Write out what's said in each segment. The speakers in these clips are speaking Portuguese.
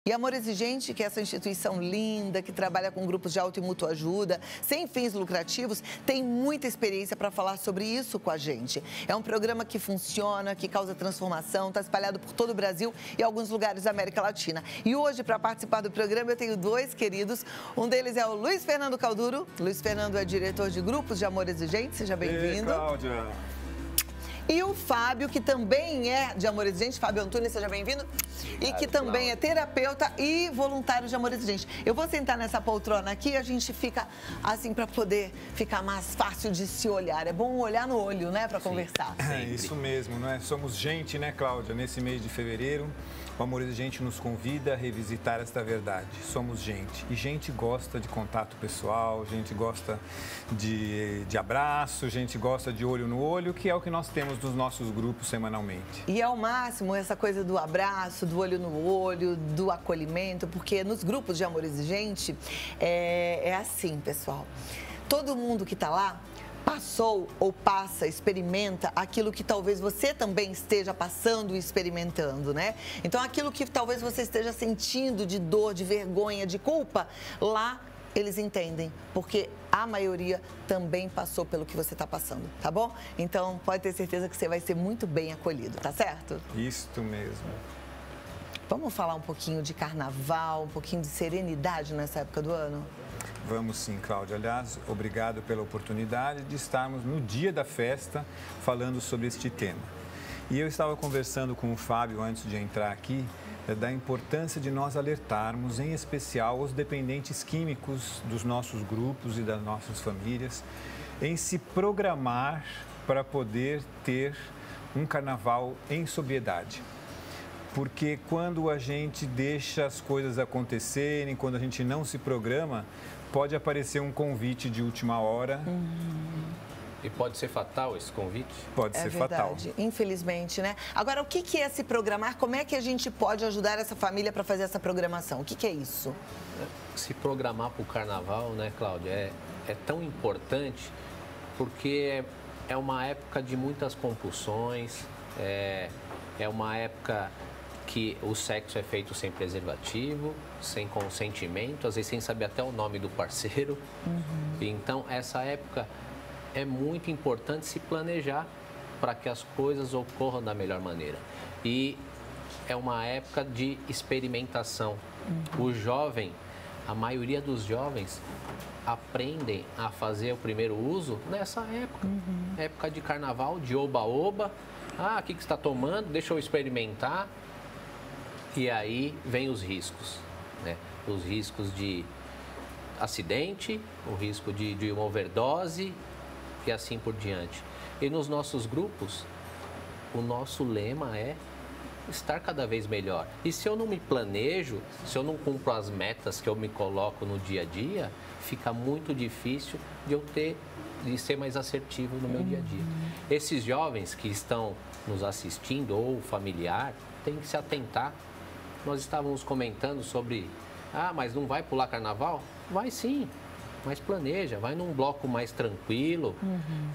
E Amor Exigente, que é essa instituição linda, que trabalha com grupos de auto e mútua ajuda, sem fins lucrativos, tem muita experiência para falar sobre isso com a gente. É um programa que funciona, que causa transformação, está espalhado por todo o Brasil e alguns lugares da América Latina. E hoje, para participar do programa, eu tenho dois queridos. Um deles é o Luiz Fernando Calduro. Luiz Fernando é diretor de grupos de Amor Exigente. Seja bem-vindo. Cláudia. E o Fábio, que também é de Amor Exigente, Fábio Antunes, seja bem-vindo. E que também é terapeuta e voluntário de Amor Exigente. Eu vou sentar nessa poltrona aqui e a gente fica assim para poder ficar mais fácil de se olhar. É bom olhar no olho, né, para conversar. É isso mesmo, não é? Somos gente, né, Cláudia? Nesse mês de fevereiro, o Amor Exigente nos convida a revisitar esta verdade. Somos gente. E gente gosta de contato pessoal, gente gosta de abraço, gente gosta de olho no olho, que é o que nós temos nos nossos grupos semanalmente. E ao máximo essa coisa do abraço, do olho no olho, do acolhimento, porque nos grupos de Amor Exigente é assim, pessoal. Todo mundo que está lá passou ou passa, experimenta aquilo que talvez você também esteja passando e experimentando, né? Então, aquilo que talvez você esteja sentindo de dor, de vergonha, de culpa, lá eles entendem, porque a maioria também passou pelo que você está passando, tá bom? Então, pode ter certeza que você vai ser muito bem acolhido, tá certo? Isto mesmo. Vamos falar um pouquinho de carnaval, um pouquinho de serenidade nessa época do ano? Vamos sim, Cláudia. Aliás, obrigado pela oportunidade de estarmos no dia da festa falando sobre este tema. E eu estava conversando com o Fábio antes de entrar aqui da importância de nós alertarmos, em especial, os dependentes químicos dos nossos grupos e das nossas famílias, em se programar para poder ter um carnaval em sobriedade. Porque quando a gente deixa as coisas acontecerem, quando a gente não se programa, pode aparecer um convite de última hora. E pode ser fatal esse convite? Pode ser fatal. Infelizmente, né? Agora, o que é se programar? Como é que a gente pode ajudar essa família para fazer essa programação? O que é isso? Se programar para o carnaval, né, Cláudia, é tão importante porque é uma época de muitas compulsões, é uma época que o sexo é feito sem preservativo, sem consentimento, às vezes sem saber até o nome do parceiro. Então, essa época é muito importante se planejar para que as coisas ocorram da melhor maneira. E é uma época de experimentação. O jovem, a maioria dos jovens, aprendem a fazer o primeiro uso nessa época. Época de carnaval, de oba-oba. Ah, o que você está tomando? Deixa eu experimentar. E aí vem os riscos, né? Os riscos de acidente, o risco de uma overdose e assim por diante. E nos nossos grupos, o nosso lema é estar cada vez melhor. E se eu não me planejo, se eu não cumpro as metas que eu me coloco no dia a dia, fica muito difícil de ser mais assertivo no meu dia a dia. Esses jovens que estão nos assistindo ou familiar, têm que se atentar. Nós estávamos comentando sobre, mas não vai pular carnaval? Vai sim, mas planeja, vai num bloco mais tranquilo,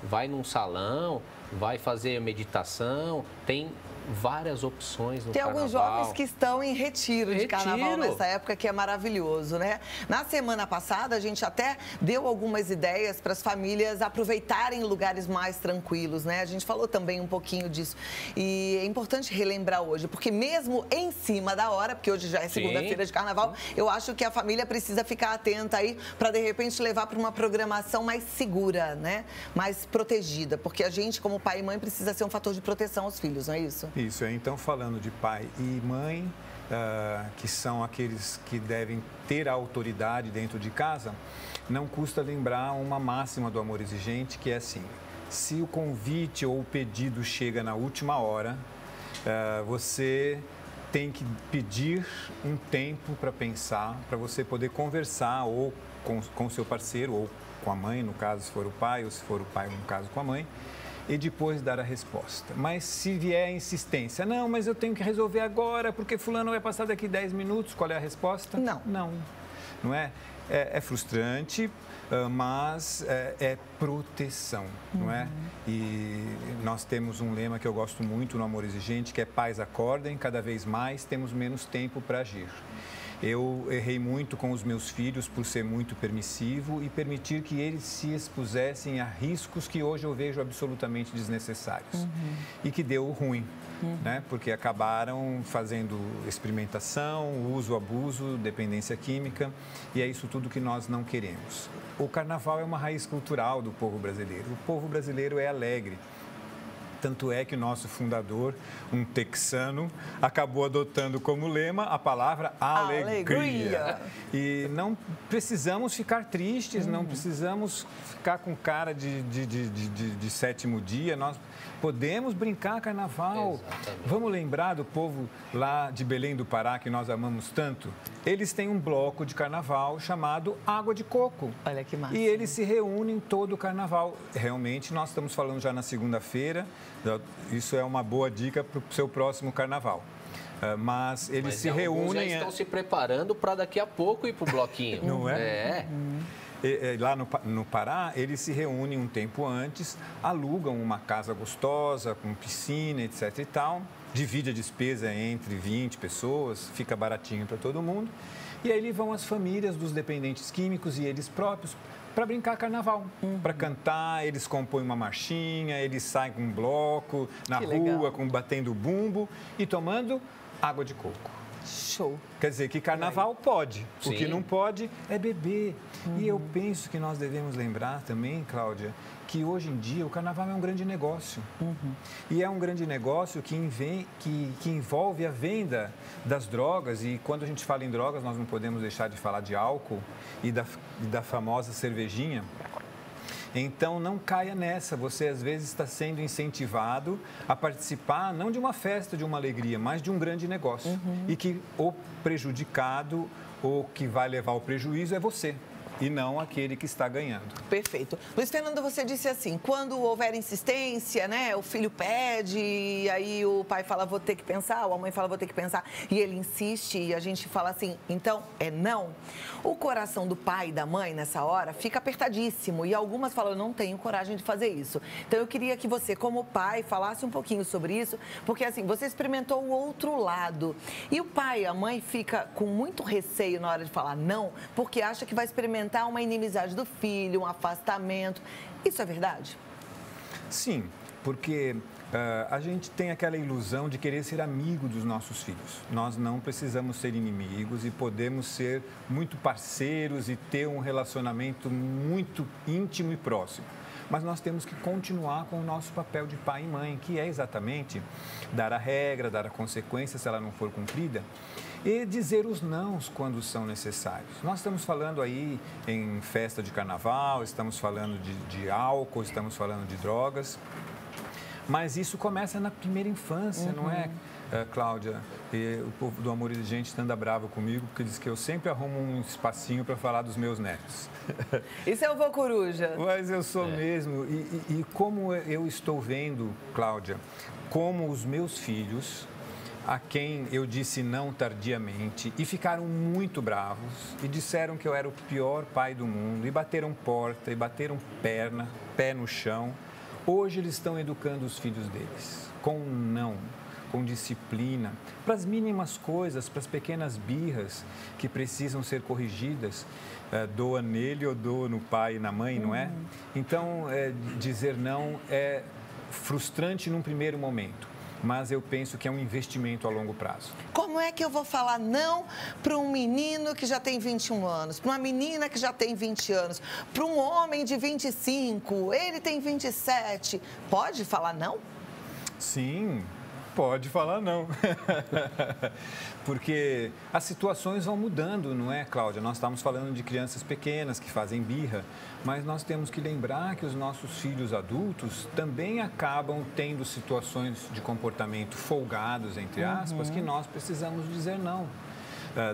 vai num salão, vai fazer meditação, tem várias opções no carnaval. Tem alguns jovens que estão em retiro de carnaval nessa época, que é maravilhoso, né? Na semana passada, a gente até deu algumas ideias para as famílias aproveitarem lugares mais tranquilos, né? A gente falou também um pouquinho disso. E é importante relembrar hoje, porque mesmo em cima da hora, porque hoje já é segunda-feira de carnaval, eu acho que a família precisa ficar atenta aí para, de repente, levar para uma programação mais segura, né? Mais protegida, porque a gente, como pai e mãe, precisa ser um fator de proteção aos filhos, não é isso? Isso, então falando de pai e mãe, que são aqueles que devem ter a autoridade dentro de casa, não custa lembrar uma máxima do Amor Exigente, que é assim: se o convite ou o pedido chega na última hora, você tem que pedir um tempo para pensar, para você poder conversar ou com seu parceiro ou com a mãe, no caso, se for o pai, ou se for o pai, no caso, com a mãe, e depois dar a resposta. Mas se vier a insistência, não, mas eu tenho que resolver agora, porque fulano vai passar daqui 10 minutos, qual é a resposta? Não. Não é? É frustrante, mas é proteção, não é? E nós temos um lema que eu gosto muito no Amor Exigente, que é: pais acordem, cada vez mais temos menos tempo para agir. Eu errei muito com os meus filhos por ser muito permissivo e permitir que eles se expusessem a riscos que hoje eu vejo absolutamente desnecessários e que deu ruim, né? Porque acabaram fazendo experimentação, uso, abuso, dependência química e é isso tudo que nós não queremos. O carnaval é uma raiz cultural do povo brasileiro. O povo brasileiro é alegre. Tanto é que o nosso fundador, um texano, acabou adotando como lema a palavra alegria. E não precisamos ficar tristes, não precisamos ficar com cara de sétimo dia. Nós podemos brincar carnaval. Exatamente. Vamos lembrar do povo lá de Belém do Pará, que nós amamos tanto? Eles têm um bloco de carnaval chamado Água de Coco. Olha que massa. E eles se reúnem todo o carnaval. Realmente, nós estamos falando já na segunda-feira. Isso é uma boa dica para o seu próximo carnaval. Mas eles se reúnem... já estão se preparando para daqui a pouco ir para o bloquinho. Não é? É. Lá no Pará, eles se reúnem um tempo antes, alugam uma casa gostosa, com piscina, etc e tal, divide a despesa entre 20 pessoas, fica baratinho para todo mundo, e aí vão as famílias dos dependentes químicos e eles próprios para brincar carnaval, para cantar, eles compõem uma marchinha, eles saem com um bloco na rua, batendo bumbo e tomando água de coco. Show. Quer dizer que carnaval pode, o que não pode é beber. E eu penso que nós devemos lembrar também, Cláudia, que hoje em dia o carnaval é um grande negócio. E é um grande negócio que envolve a venda das drogas. E quando a gente fala em drogas, nós não podemos deixar de falar de álcool e da famosa cervejinha. Então, não caia nessa. Você, às vezes, está sendo incentivado a participar, não de uma festa, de uma alegria, mas de um grande negócio. E que o prejudicado, ou que vai levar ao prejuízo, é você. E não aquele que está ganhando. Perfeito. Luiz Fernando, você disse assim, quando houver insistência, né, o filho pede, e aí o pai fala, vou ter que pensar, ou a mãe fala, vou ter que pensar, e ele insiste, e a gente fala assim, então é não. O coração do pai e da mãe, nessa hora, fica apertadíssimo, e algumas falam, eu não tenho coragem de fazer isso. Então eu queria que você, como pai, falasse um pouquinho sobre isso, porque assim, você experimentou o outro lado, e o pai e a mãe fica com muito receio na hora de falar não, porque acha que vai experimentar uma inimizade do filho, um afastamento. Isso é verdade? Sim, porque a gente tem aquela ilusão de querer ser amigo dos nossos filhos. Nós não precisamos ser inimigos e podemos ser muito parceiros e ter um relacionamento muito íntimo e próximo. Mas nós temos que continuar com o nosso papel de pai e mãe, que é exatamente dar a regra, dar a consequência se ela não for cumprida e dizer os nãos quando são necessários. Nós estamos falando aí em festa de carnaval, estamos falando de álcool, estamos falando de drogas, mas isso começa na primeira infância, não é, Cláudia? E o povo do Amor Inteligente anda bravo comigo, porque diz que eu sempre arrumo um espacinho para falar dos meus netos. Isso é o vô coruja. Mas eu sou mesmo. E como eu estou vendo, Cláudia, como os meus filhos, a quem eu disse não tardiamente, e ficaram muito bravos, e disseram que eu era o pior pai do mundo, e bateram porta, e bateram perna, pé no chão. Hoje eles estão educando os filhos deles, com não, com disciplina, para as mínimas coisas, para as pequenas birras que precisam ser corrigidas, doa nele ou doa no pai e na mãe, não é? Então, dizer não é frustrante num primeiro momento, mas eu penso que é um investimento a longo prazo. Como é que eu vou falar não para um menino que já tem 21 anos, para uma menina que já tem 20 anos, para um homem de 25, ele tem 27? Pode falar não? Sim, pode falar não. Porque as situações vão mudando, não é, Cláudia? Nós estamos falando de crianças pequenas que fazem birra, mas nós temos que lembrar que os nossos filhos adultos também acabam tendo situações de comportamento folgados, entre aspas, que nós precisamos dizer não.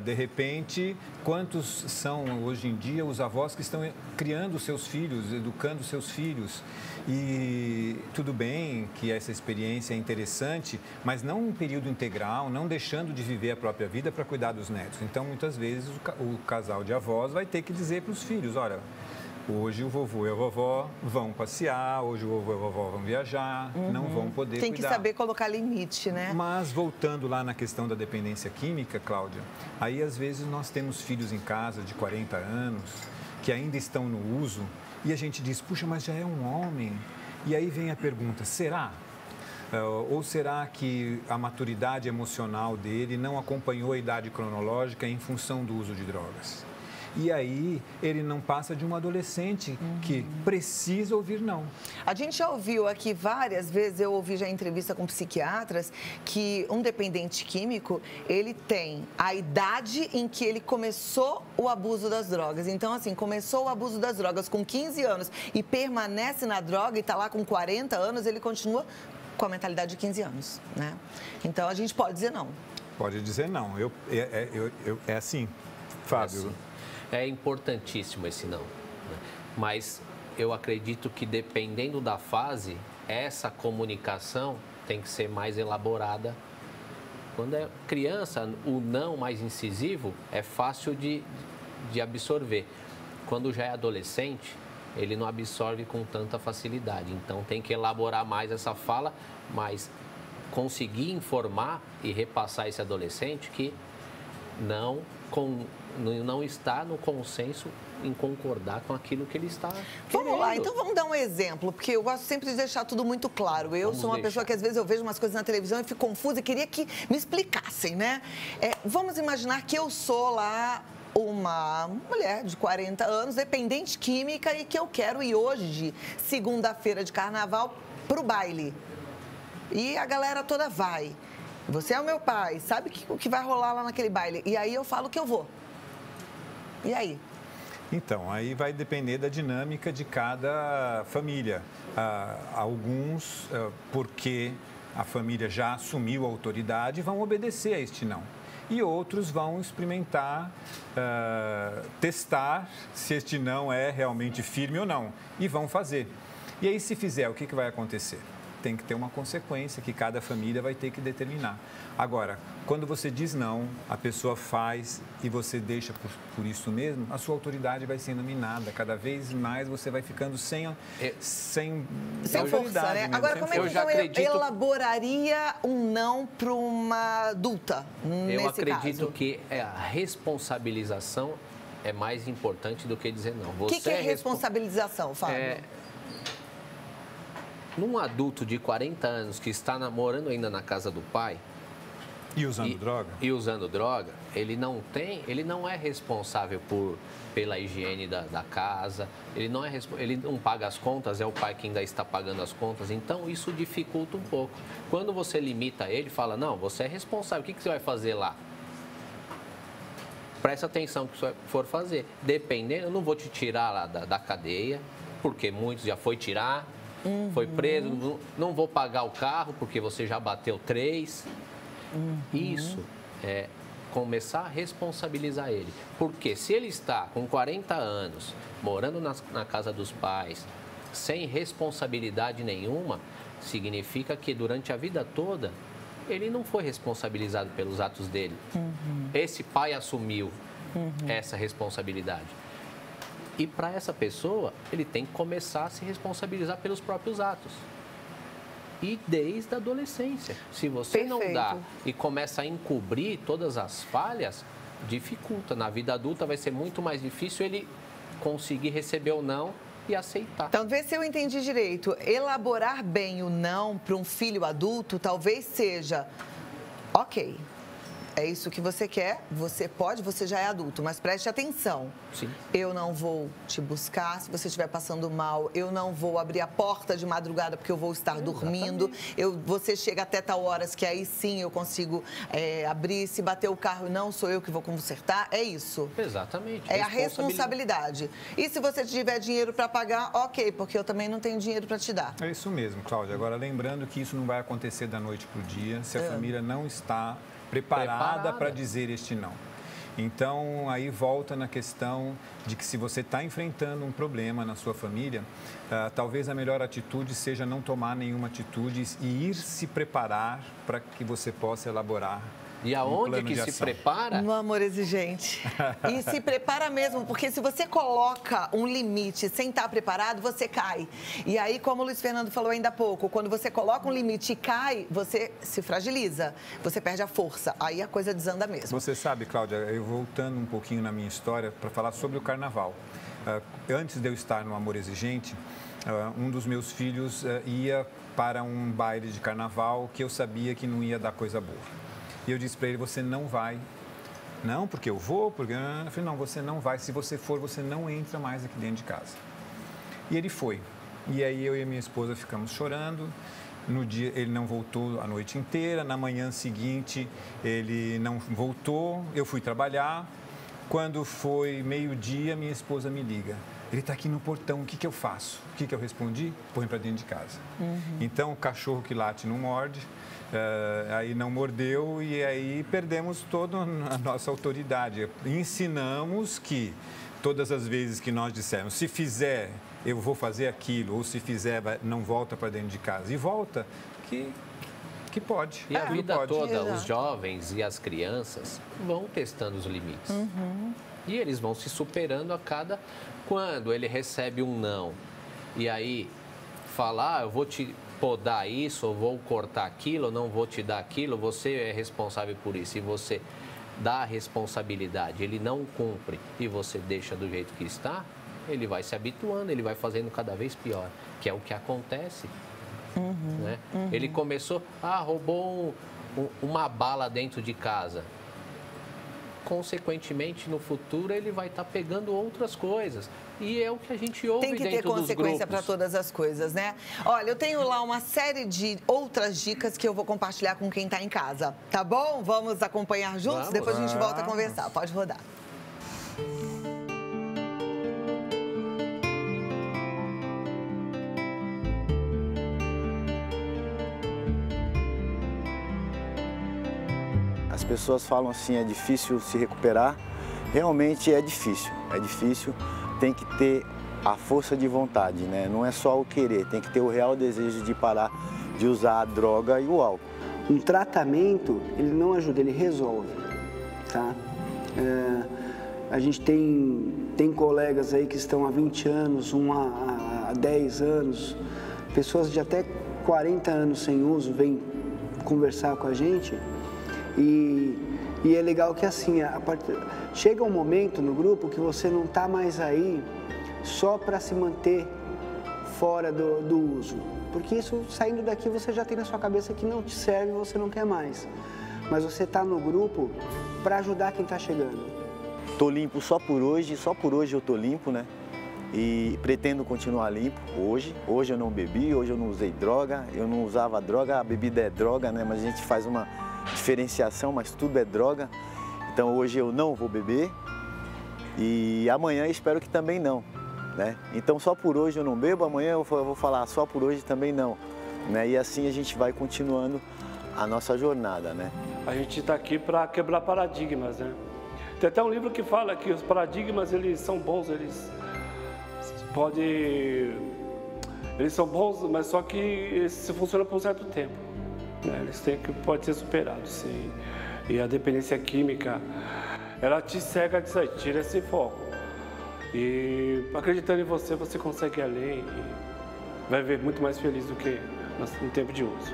De repente, quantos são hoje em dia os avós que estão criando seus filhos, educando seus filhos? E tudo bem que essa experiência é interessante, mas não um período integral, não deixando de viver a própria vida para cuidar dos netos. Então, muitas vezes, o casal de avós vai ter que dizer para os filhos, olha, Hoje o vovô e a vovó vão passear, hoje o vovô e a vovó vão viajar, não vão poder Tem que cuidar. saber colocar limite, né? Mas voltando lá na questão da dependência química, Cláudia, aí às vezes nós temos filhos em casa de 40 anos que ainda estão no uso e a gente diz, puxa, mas já é um homem. E aí vem a pergunta, será? Ou será que a maturidade emocional dele não acompanhou a idade cronológica em função do uso de drogas? E aí ele não passa de um adolescente que precisa ouvir não. A gente já ouviu aqui várias vezes, eu ouvi já em entrevista com psiquiatras, que um dependente químico, ele tem a idade em que ele começou o abuso das drogas. Então, assim, começou o abuso das drogas com 15 anos e permanece na droga e está lá com 40 anos, ele continua com a mentalidade de 15 anos, né? Então, a gente pode dizer não. Pode dizer não. É assim, Fábio. É assim. É importantíssimo esse não, né? Mas eu acredito que dependendo da fase, essa comunicação tem que ser mais elaborada. Quando é criança, o não mais incisivo é fácil de absorver. Quando já é adolescente, ele não absorve com tanta facilidade. Então tem que elaborar mais essa fala, mas conseguir informar e repassar esse adolescente que não está no consenso em concordar com aquilo que ele está querendo. Vamos lá, então vamos dar um exemplo, porque eu gosto sempre de deixar tudo muito claro. Eu sou uma pessoa que às vezes eu vejo umas coisas na televisão e fico confusa e queria que me explicassem, né? Vamos imaginar que eu sou lá uma mulher de 40 anos, dependente química e que eu quero ir hoje, segunda-feira de carnaval, para o baile. E a galera toda vai. Você é o meu pai, sabe o que vai rolar lá naquele baile? E aí eu falo que eu vou. E aí? Então, aí vai depender da dinâmica de cada família. Alguns, porque a família já assumiu a autoridade, vão obedecer a este não. E outros vão experimentar, testar se este não é realmente firme ou não. E vão fazer. E aí, se fizer, o que vai acontecer? Tem que ter uma consequência que cada família vai ter que determinar. Agora, quando você diz não, a pessoa faz e você deixa por isso mesmo, a sua autoridade vai sendo minada. Cada vez mais você vai ficando sem força, né? Mesmo. Agora, como é que eu elaboraria um não para uma adulta, Eu acredito que a responsabilização é mais importante do que dizer não. O que é responsabilização, Fábio? Num adulto de 40 anos que está morando ainda na casa do pai... E usando droga? E usando droga, ele não é responsável pela higiene da casa, ele não paga as contas, é o pai que ainda está pagando as contas, então isso dificulta um pouco. Quando você limita ele, fala, não, você é responsável, o que você vai fazer lá? Presta atenção no que você for fazer. Dependendo, eu não vou te tirar lá da cadeia, porque muitos já foi tirar... Foi preso, não vou pagar o carro porque você já bateu 3. Isso é começar a responsabilizar ele. Porque se ele está com 40 anos, morando na casa dos pais, sem responsabilidade nenhuma, significa que durante a vida toda ele não foi responsabilizado pelos atos dele. Esse pai assumiu essa responsabilidade. E para essa pessoa, ele tem que começar a se responsabilizar pelos próprios atos. E desde a adolescência. Se você não dá e começa a encobrir todas as falhas, dificulta. Na vida adulta vai ser muito mais difícil ele conseguir receber o não e aceitar. Então, vê se eu entendi direito. Elaborar bem o não para um filho adulto talvez seja, ok, é isso que você quer, você pode, você já é adulto, mas preste atenção. Sim. Eu não vou te buscar se você estiver passando mal, eu não vou abrir a porta de madrugada porque eu vou estar dormindo, você chega até tal horas que aí sim eu consigo abrir, se bater o carro não sou eu que vou consertar, é isso. Exatamente. É a responsabilidade. E se você tiver dinheiro para pagar, ok, porque eu também não tenho dinheiro para te dar. É isso mesmo, Cláudia. Agora, lembrando que isso não vai acontecer da noite para o dia, se a família não está preparada para dizer este não. Então, aí volta na questão de que se você está enfrentando um problema na sua família, talvez a melhor atitude seja não tomar nenhuma atitude e ir se preparar para que você possa elaborar E aonde que se prepara? No amor exigente. E se prepara mesmo, porque se você coloca um limite sem estar preparado, você cai. E aí, como o Luiz Fernando falou ainda há pouco, quando você coloca um limite e cai, você se fragiliza, você perde a força. Aí a coisa desanda mesmo. Você sabe, Cláudia, eu voltando um pouquinho na minha história para falar sobre o carnaval. Antes de eu estar no Amor Exigente, um dos meus filhos ia para um baile de carnaval que eu sabia que não ia dar coisa boa. E eu disse para ele, você não vai. Não, porque eu vou, porque... Eu falei, não, você não vai. Se você for, você não entra mais aqui dentro de casa. E ele foi. E aí eu e a minha esposa ficamos chorando. No dia, ele não voltou a noite inteira. Na manhã seguinte, ele não voltou. Eu fui trabalhar. Quando foi meio-dia, minha esposa me liga. Ele está aqui no portão, o que eu faço? O que eu respondi? Põe para dentro de casa. Então, o cachorro que late não morde. Aí não mordeu e aí perdemos toda a nossa autoridade. Ensinamos que todas as vezes que nós dissemos, se fizer, eu vou fazer aquilo, ou se fizer, não volta para dentro de casa. E volta, que pode. E a vida pode. toda, Exato. os jovens e as crianças vão testando os limites. E eles vão se superando a cada... Quando ele recebe um não, e aí falar, eu vou te podar isso, ou vou cortar aquilo, ou não vou te dar aquilo, você é responsável por isso. E você dá a responsabilidade, ele não cumpre e você deixa do jeito que está, ele vai se habituando, ele vai fazendo cada vez pior, que é o que acontece. Né? Ele começou, roubou uma bala dentro de casa. Consequentemente, no futuro, ele vai estar pegando outras coisas. E é o que a gente ouve dentro dos grupos. Tem que ter consequência para todas as coisas, né? Olha, eu tenho lá uma série de outras dicas que eu vou compartilhar com quem está em casa. Tá bom? Vamos acompanhar juntos? Vamos. Depois a gente volta a conversar. Pode rodar. As pessoas falam assim, é difícil se recuperar. Realmente é difícil, tem que ter a força de vontade, né? Não é só o querer, tem que ter o real desejo de parar de usar a droga e o álcool. Um tratamento, ele não ajuda, ele resolve, tá? A gente tem colegas aí que estão há 20 anos, há 10 anos, pessoas de até 40 anos sem uso vêm conversar com a gente. E é legal que assim, chega um momento no grupo que você não está mais aí só para se manter fora do uso. Porque isso, saindo daqui, você já tem na sua cabeça que não te serve e você não quer mais. Mas você está no grupo para ajudar quem está chegando. Tô limpo só por hoje eu tô limpo, né? E pretendo continuar limpo hoje. Hoje eu não bebi, hoje eu não usei droga, eu não usava droga, a bebida é droga, né? Mas a gente faz uma diferenciação, mas tudo é droga. Então hoje eu não vou beber e amanhã espero que também não, né? Então só por hoje eu não bebo, amanhã eu vou falar só por hoje também não, né? E assim a gente vai continuando a nossa jornada, né? A gente está aqui para quebrar paradigmas, né? Tem até um livro que fala que os paradigmas, eles são bons, eles são bons, mas só que eles funcionam por um certo tempo. Eles podem ser superados, sim. E a dependência química, ela te cega disso aí, tira esse foco. E acreditando em você, você consegue ir além e vai ver muito mais feliz do que no tempo de uso.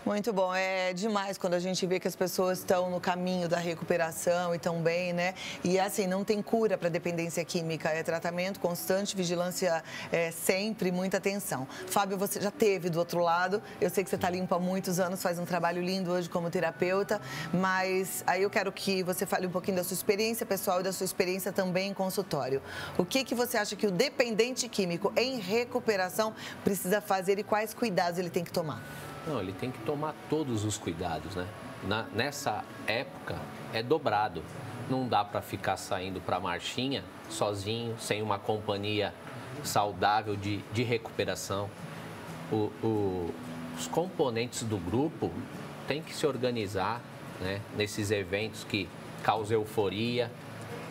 Muito bom, é demais quando a gente vê que as pessoas estão no caminho da recuperação e estão bem, né? E assim, não tem cura para dependência química, é tratamento constante, vigilância sempre, muita atenção. Fábio, você já teve do outro lado, eu sei que você está limpo há muitos anos, faz um trabalho lindo hoje como terapeuta, mas aí eu quero que você fale um pouquinho da sua experiência pessoal e da sua experiência também em consultório. O que você acha que o dependente químico em recuperação precisa fazer e quais cuidados ele tem que tomar? Não, ele tem que tomar todos os cuidados, né? Nessa época é dobrado. Não dá para ficar saindo para a marchinha sozinho, sem uma companhia saudável de recuperação. Os componentes do grupo têm que se organizar, né? Nesses eventos que causam euforia,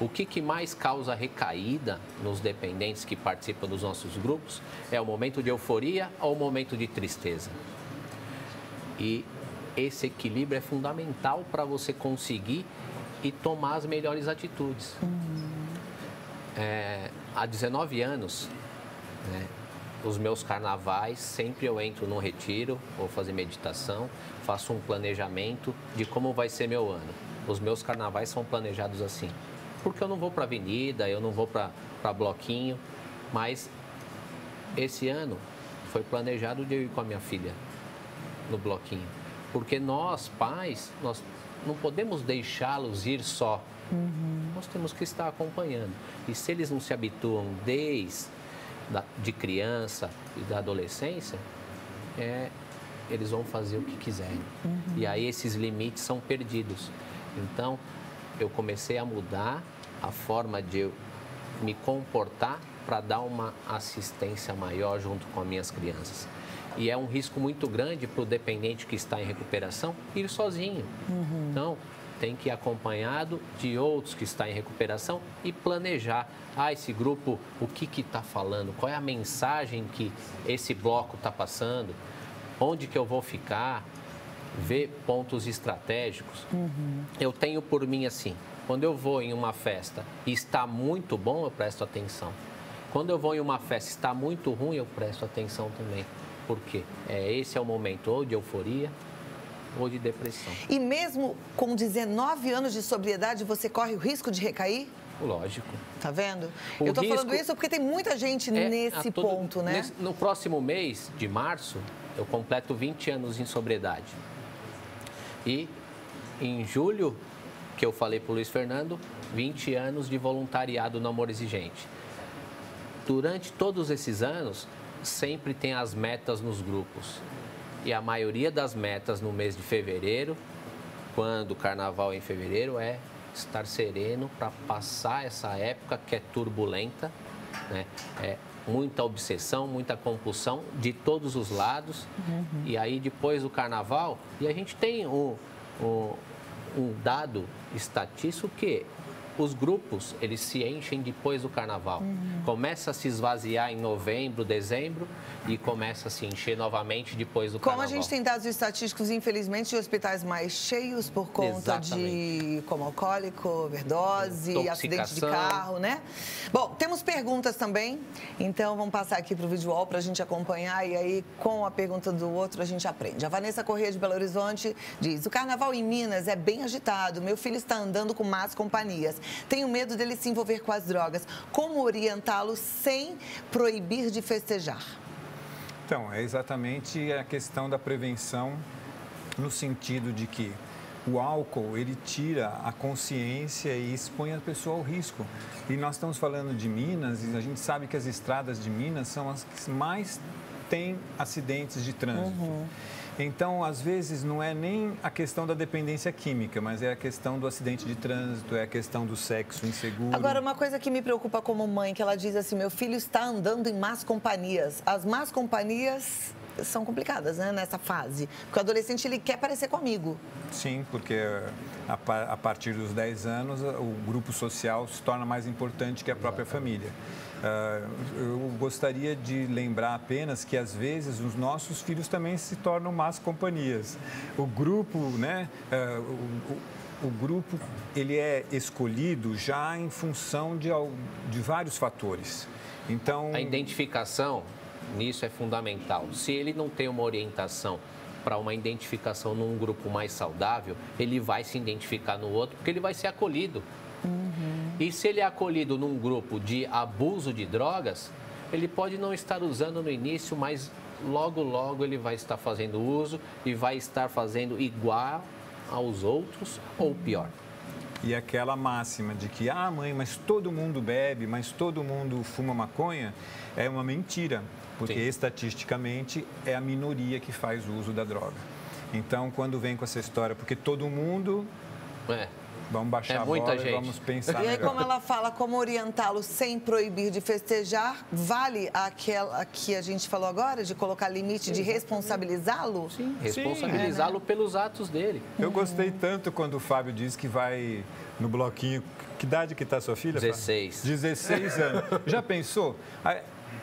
O que mais causa recaída nos dependentes que participam dos nossos grupos é o momento de euforia ou o momento de tristeza. E esse equilíbrio é fundamental para você conseguir e tomar as melhores atitudes. Há 19 anos, né, os meus carnavais, sempre eu entro num retiro, vou fazer meditação, faço um planejamento de como vai ser meu ano. Os meus carnavais são planejados assim. Porque eu não vou para avenida, eu não vou para bloquinho, mas esse ano foi planejado de eu ir com a minha filha no bloquinho. Porque nós, pais, nós não podemos deixá-los ir só. Nós temos que estar acompanhando. E se eles não se habituam desde de criança e da adolescência, eles vão fazer o que quiserem. E aí esses limites são perdidos. Então, eu comecei a mudar a forma de eu me comportar para dar uma assistência maior junto com as minhas crianças. E é um risco muito grande para o dependente que está em recuperação ir sozinho. Então, tem que ir acompanhado de outros que estão em recuperação e planejar. Esse grupo, o que está falando? Qual é a mensagem que esse bloco está passando? Onde que eu vou ficar? Ver pontos estratégicos. Eu tenho por mim assim, quando eu vou em uma festa e está muito bom, eu presto atenção. Quando eu vou em uma festa e está muito ruim, eu presto atenção também. Por quê? Esse é o momento ou de euforia ou de depressão. E mesmo com 19 anos de sobriedade, você corre o risco de recair? Lógico. Tá vendo? Eu tô falando isso porque tem muita gente nesse ponto, né? No próximo mês de março, eu completo 20 anos em sobriedade. E em julho, que eu falei para o Luiz Fernando, 20 anos de voluntariado no Amor Exigente. Durante todos esses anos, sempre tem as metas nos grupos. E a maioria das metas no mês de fevereiro, quando o carnaval é em fevereiro, é estar sereno para passar essa época que é turbulenta, né? É muita obsessão, muita compulsão de todos os lados. E aí depois do carnaval, e a gente tem um dado estatístico que os grupos, eles se enchem depois do carnaval. Começa a se esvaziar em novembro, dezembro e começa a se encher novamente depois do carnaval. Como a gente tem dados estatísticos, infelizmente, de hospitais mais cheios por conta de coma alcoólico, overdose, acidente de carro, né? Bom, temos perguntas também, então vamos passar aqui para o vídeo wall para a gente acompanhar e aí com a pergunta do outro a gente aprende. A Vanessa Corrêa de Belo Horizonte diz: o carnaval em Minas é bem agitado, meu filho está andando com más companhias. Tenho medo dele se envolver com as drogas. Como orientá-lo sem proibir de festejar? Então, é exatamente a questão da prevenção no sentido de que o álcool, ele tira a consciência e expõe a pessoa ao risco. E nós estamos falando de Minas e a gente sabe que as estradas de Minas são as que mais têm acidentes de trânsito. Então, às vezes, não é nem a questão da dependência química, mas é a questão do acidente de trânsito, é a questão do sexo inseguro. Agora, uma coisa que me preocupa como mãe, que ela diz assim, meu filho está andando em más companhias. As más companhias são complicadas, né, nessa fase. Porque o adolescente, ele quer parecer comigo. Sim, porque a partir dos 10 anos, o grupo social se torna mais importante que a própria família. Eu gostaria de lembrar apenas que, às vezes, os nossos filhos também se tornam más companhias. O grupo, né, o grupo, ele é escolhido já em função de vários fatores. Então, a identificação nisso é fundamental. Se ele não tem uma orientação para uma identificação num grupo mais saudável, ele vai se identificar no outro, porque ele vai ser acolhido. E se ele é acolhido num grupo de abuso de drogas, ele pode não estar usando no início, mas logo, logo ele vai estar fazendo uso e vai estar fazendo igual aos outros ou pior. E aquela máxima de que, mãe, mas todo mundo bebe, mas todo mundo fuma maconha, é uma mentira, porque estatisticamente é a minoria que faz uso da droga. Então, quando vem com essa história, porque todo mundo... Vamos baixar a bola e vamos pensar E aí, melhor. como ela fala, como orientá-lo sem proibir de festejar, vale aquela que a gente falou agora, de colocar limite, de responsabilizá-lo? Sim, responsabilizá-lo pelos atos dele. Eu gostei tanto quando o Fábio diz que vai no bloquinho. Que idade que está sua filha? 16. 16 anos. Já pensou?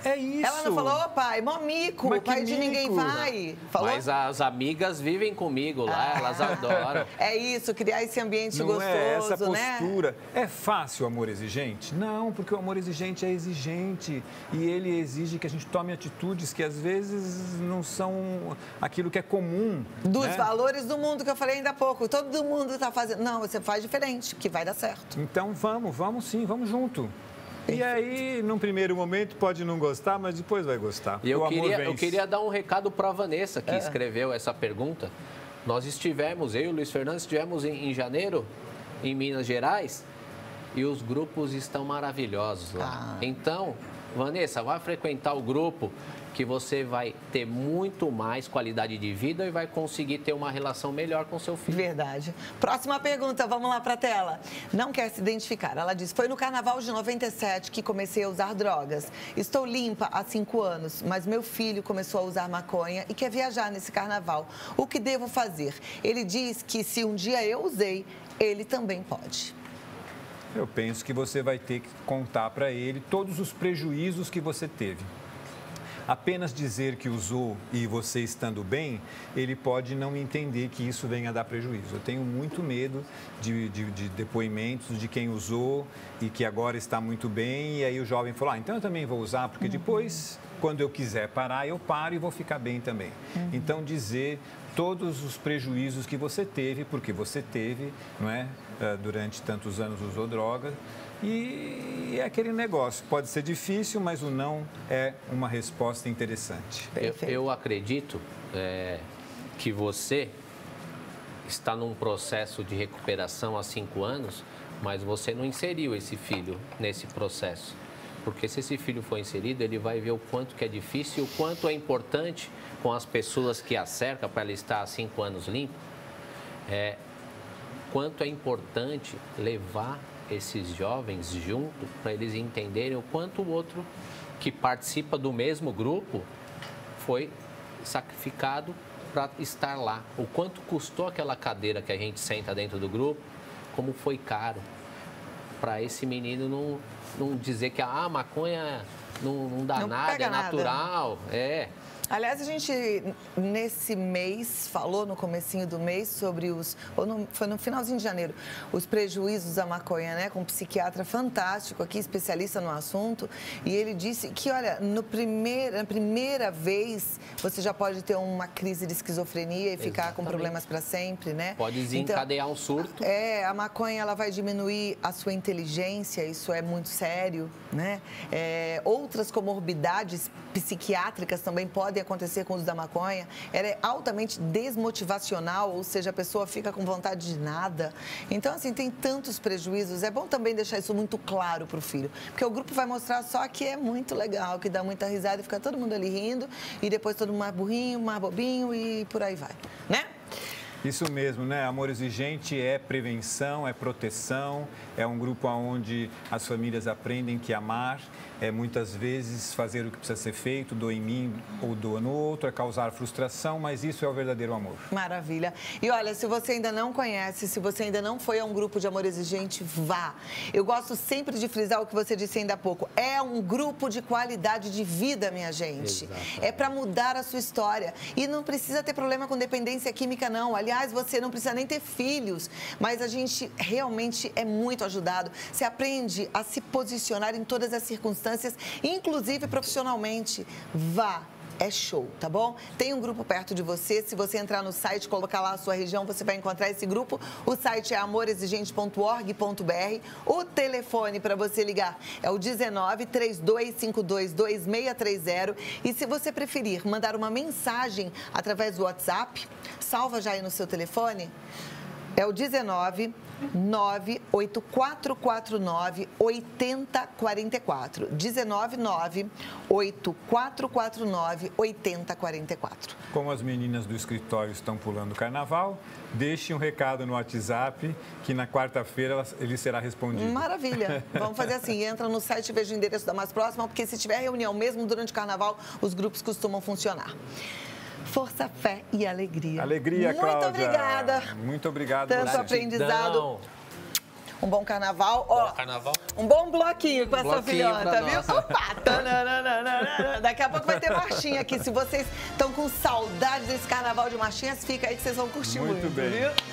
É isso. Ela não falou, ô pai, mó mico, Mas o pai que de ninguém mico? vai. Falou? Mas as amigas vivem comigo lá, elas adoram. É isso, criar esse ambiente Não gostoso, é essa né? postura. É fácil o amor exigente? Não, porque o amor exigente é exigente e ele exige que a gente tome atitudes que às vezes não são aquilo que é comum. Dos né? valores do mundo que eu falei ainda há pouco. Todo mundo está fazendo. Não, você faz diferente, que vai dar certo. Então vamos sim, vamos junto. E aí, num primeiro momento, pode não gostar, mas depois vai gostar. E eu O amor vence. queria dar um recado para a Vanessa, que escreveu essa pergunta. Nós estivemos, eu e o Luiz Fernando, estivemos em janeiro, em Minas Gerais, e os grupos estão maravilhosos lá. Então, Vanessa, vai frequentar o grupo, que você vai ter muito mais qualidade de vida e vai conseguir ter uma relação melhor com seu filho. Verdade. Próxima pergunta, vamos lá para a tela. Não quer se identificar. Ela diz, foi no carnaval de 97 que comecei a usar drogas. Estou limpa há 5 anos, mas meu filho começou a usar maconha e quer viajar nesse carnaval. O que devo fazer? Ele diz que se um dia eu usei, ele também pode. Eu penso que você vai ter que contar para ele todos os prejuízos que você teve. Apenas dizer que usou e você estando bem, ele pode não entender que isso venha a dar prejuízo. Eu tenho muito medo de depoimentos de quem usou e que agora está muito bem, e aí o jovem falou, então eu também vou usar, porque depois, quando eu quiser parar, eu paro e vou ficar bem também. Então, dizer todos os prejuízos que você teve, porque você teve, não é? Durante tantos anos usou droga. E é aquele negócio, pode ser difícil, mas o não é uma resposta interessante. Eu acredito que você está num processo de recuperação há 5 anos, mas você não inseriu esse filho nesse processo. Porque se esse filho for inserido, ele vai ver o quanto que é difícil, o quanto é importante com as pessoas que a cercam para ele estar há 5 anos limpo, quanto é importante levar esses jovens junto para eles entenderem o quanto o outro que participa do mesmo grupo foi sacrificado para estar lá. O quanto custou aquela cadeira que a gente senta dentro do grupo, como foi caro para esse menino não dizer que a maconha não dá nada, é natural. Aliás, a gente, nesse mês, falou no comecinho do mês sobre foi no finalzinho de janeiro, os prejuízos da maconha, né? Com um psiquiatra fantástico aqui, especialista no assunto. E ele disse que, olha, na primeira vez, você já pode ter uma crise de esquizofrenia e ficar com problemas para sempre, né? Pode desencadear um surto. A maconha, ela vai diminuir a sua inteligência, isso é muito sério, né? Outras comorbidades psiquiátricas também podem acontecer com o uso da maconha. Ela é altamente desmotivacional, ou seja, a pessoa fica com vontade de nada. Então, assim, tem tantos prejuízos. É bom também deixar isso muito claro para o filho, porque o grupo vai mostrar só que é muito legal, que dá muita risada e fica todo mundo ali rindo, e depois todo mundo mais burrinho, mais bobinho e por aí vai, né? Isso mesmo, né? Amor exigente é prevenção, é proteção, é um grupo onde as famílias aprendem que amar é muitas vezes fazer o que precisa ser feito, doa em mim ou doa no outro, é causar frustração, mas isso é o verdadeiro amor. Maravilha. E olha, se você ainda não conhece, se você ainda não foi a um grupo de amor exigente, vá. Eu gosto sempre de frisar o que você disse ainda há pouco. É um grupo de qualidade de vida, minha gente. Exatamente. É para mudar a sua história. E não precisa ter problema com dependência química, não. Aliás, você não precisa nem ter filhos, mas a gente realmente é muito ajudado. Você aprende a se posicionar em todas as circunstâncias, inclusive profissionalmente. Vá. É show, tá bom? Tem um grupo perto de você. Se você entrar no site, colocar lá a sua região, você vai encontrar esse grupo. O site é amorexigente.org.br. O telefone para você ligar é o 19-3252-2630. E se você preferir mandar uma mensagem através do WhatsApp, salva já aí no seu telefone, é o 19-98449-8044. 19-98449-8044. Como as meninas do escritório estão pulando o carnaval, deixe um recado no WhatsApp que na quarta-feira ele será respondido. Maravilha. Vamos fazer assim, entra no site e veja o endereço da mais próxima, porque se tiver reunião mesmo durante o carnaval, os grupos costumam funcionar. Força, fé e alegria. Alegria, Cláudia. Muito obrigada. Muito obrigado. Tanto você. aprendizado. Um bom carnaval. Ó, carnaval. Um bom bloquinho com essa filhota, viu? nossa. Opa! Tananana. Daqui a pouco vai ter marchinha aqui. Se vocês estão com saudade desse carnaval de marchinhas, fica aí que vocês vão curtir muito, Muito bem. viu?